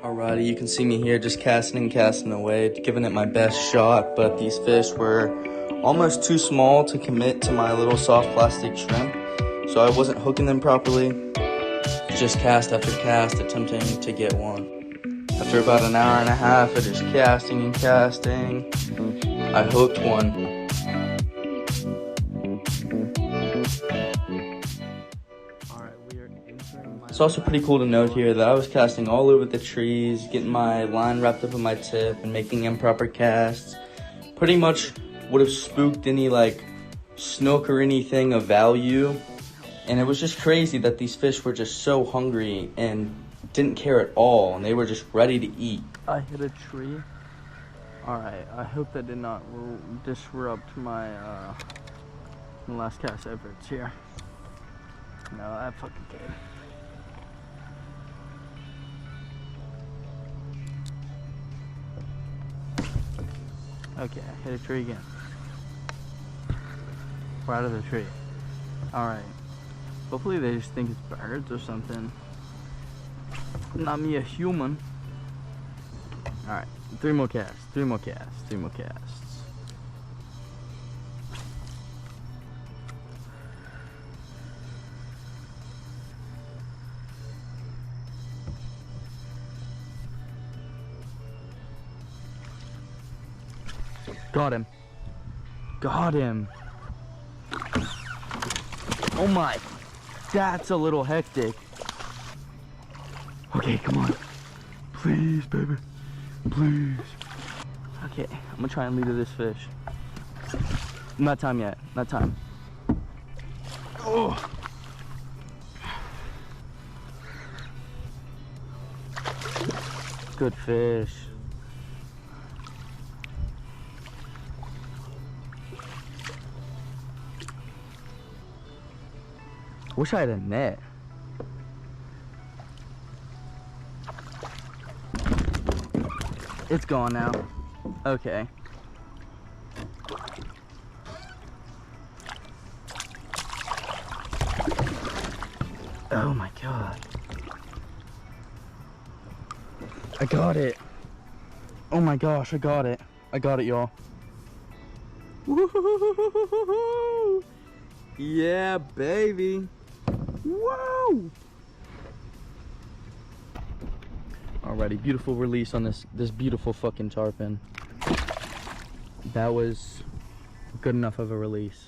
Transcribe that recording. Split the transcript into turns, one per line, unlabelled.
Alrighty, you can see me here just casting away, giving it my best shot, but these fish were almost too small to commit to my little soft plastic shrimp, so I wasn't hooking them properly. Just cast after cast, attempting to get one. After about an hour and a half of just casting and casting, I hooked one. It's also pretty cool to note here that I was casting all over the trees, getting my line wrapped up in my tip and making improper casts. Pretty much would have spooked any like snook or anything of value. And it was just crazy that these fish were just so hungry and didn't care at all, and they were just ready to eat. I hit a tree. Alright, I hope that did not disrupt my last cast efforts here. No, that fucking did. Okay, I hit a tree again. We're out of the tree. Alright. Hopefully they just think it's birds or something. Not me a human. Alright, 3 more casts, 3 more casts, 3 more casts. Got him. Got him. Oh my. That's a little hectic. Okay, come on. Please, baby. Please. Okay, I'm gonna try and lead to this fish. Not time yet. Not time. Oh. Good fish. Wish I had a net. It's gone now. Okay. Oh my god. I got it. Oh my gosh, I got it. I got it, y'all. Woo-hoo-hoo-hoo-hoo-hoo. Yeah, baby. Whoa! Alrighty, beautiful release on this beautiful fucking tarpon. That was good enough of a release.